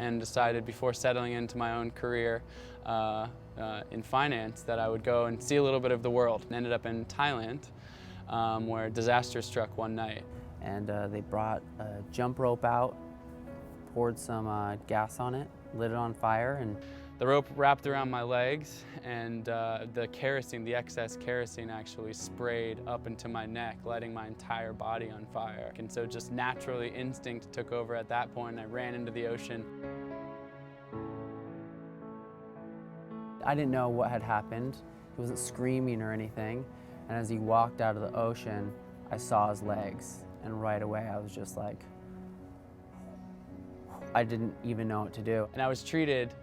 and decided before settling into my own career in finance that I would go and see a little bit of the world. And ended up in Thailand where disaster struck one night. And they brought a jump rope out, poured some gas on it, lit it on fire, and the rope wrapped around my legs, and the kerosene, the excess kerosene actually sprayed up into my neck, lighting my entire body on fire. And so just naturally, instinct took over at that point, and I ran into the ocean. I didn't know what had happened. He wasn't screaming or anything. And as he walked out of the ocean, I saw his legs. And right away, I was just like, I didn't even know what to do. And I was treated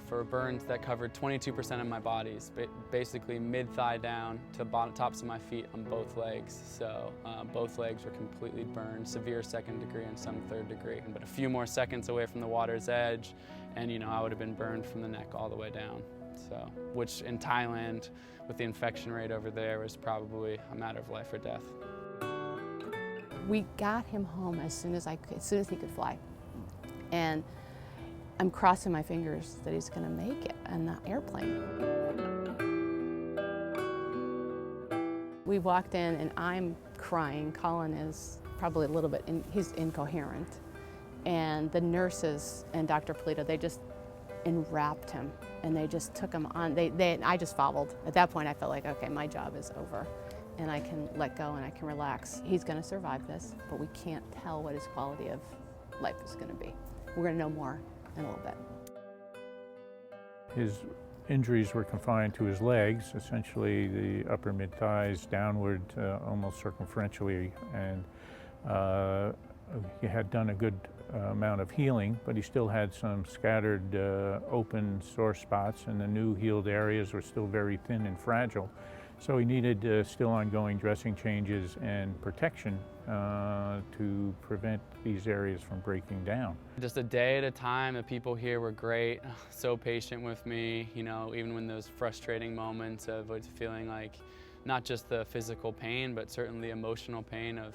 for burns that covered 22% of my bodies, basically mid-thigh down to the tops of my feet on both legs. So both legs were completely burned, severe second degree and some third degree. But a few more seconds away from the water's edge, and I would have been burned from the neck all the way down. So, which in Thailand, with the infection rate over there, was probably a matter of life or death. We got him home as soon as he could fly. And I'm crossing my fingers that he's going to make it on the airplane. We walked in and I'm crying. Colin is probably a little bit, he's incoherent. And the nurses and Dr. Polito, they just enwrapped him and they just took him on. I just followed. At that point I felt like, okay, my job is over and I can let go and I can relax. He's going to survive this, but we can't tell what his quality of life is going to be. We're going to know more in a little bit. His injuries were confined to his legs, essentially the upper mid-thighs downward almost circumferentially, and he had done a good amount of healing, but he still had some scattered open sore spots, and the new healed areas were still very thin and fragile. So he needed still ongoing dressing changes and protection to prevent these areas from breaking down. Just a day at a time, the people here were great, so patient with me, even when those frustrating moments of feeling like not just the physical pain, but certainly the emotional pain of,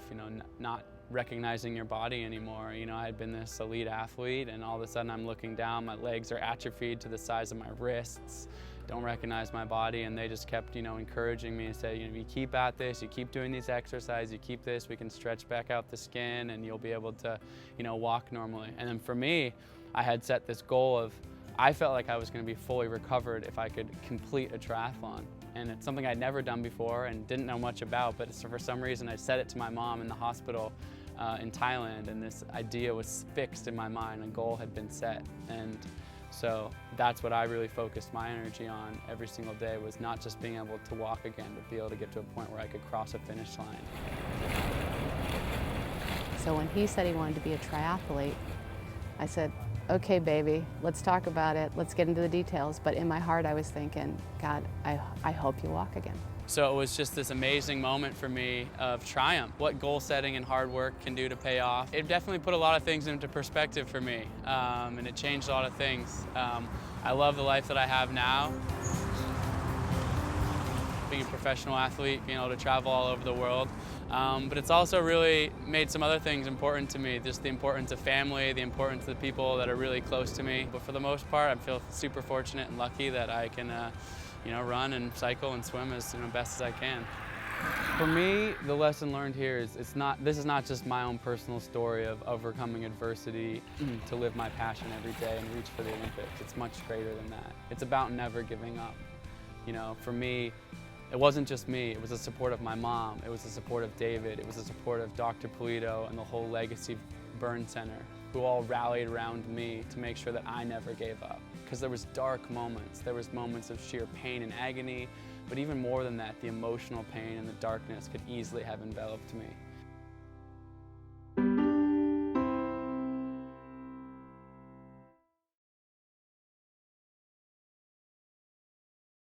not recognizing your body anymore. I had been this elite athlete, and all of a sudden I'm looking down, my legs are atrophied to the size of my wrists, don't recognize my body, and they just kept, encouraging me and say, you keep at this, you keep doing these exercises, you keep this, we can stretch back out the skin and you'll be able to, walk normally. And then for me, I had set this goal of, I felt like I was going to be fully recovered if I could complete a triathlon. And it's something I'd never done before and didn't know much about, but for some reason I said it to my mom in the hospital in Thailand, and this idea was fixed in my mind, a goal had been set. And so that's what I really focused my energy on every single day, was not just being able to walk again, but be able to get to a point where I could cross a finish line. So when he said he wanted to be a triathlete, I said, okay, baby, let's talk about it. Let's get into the details. But in my heart, I was thinking, God, I hope you walk again. So it was just this amazing moment for me of triumph, what goal setting and hard work can do to pay off. It definitely put a lot of things into perspective for me, and it changed a lot of things. I love the life that I have now. Being a professional athlete, being able to travel all over the world. But it's also really made some other things important to me, just the importance of family, the importance of the people that are really close to me. But for the most part, I feel super fortunate and lucky that I can run and cycle and swim as best as I can. For me, the lesson learned here is this is not just my own personal story of overcoming adversity to live my passion every day and reach for the Olympics. It's much greater than that. It's about never giving up. For me, it wasn't just me, it was the support of my mom, it was the support of David, it was the support of Dr. Polito and the whole Legacy Burn Center, who all rallied around me to make sure that I never gave up. Because there was dark moments, there was moments of sheer pain and agony, but even more than that, the emotional pain and the darkness could easily have enveloped me.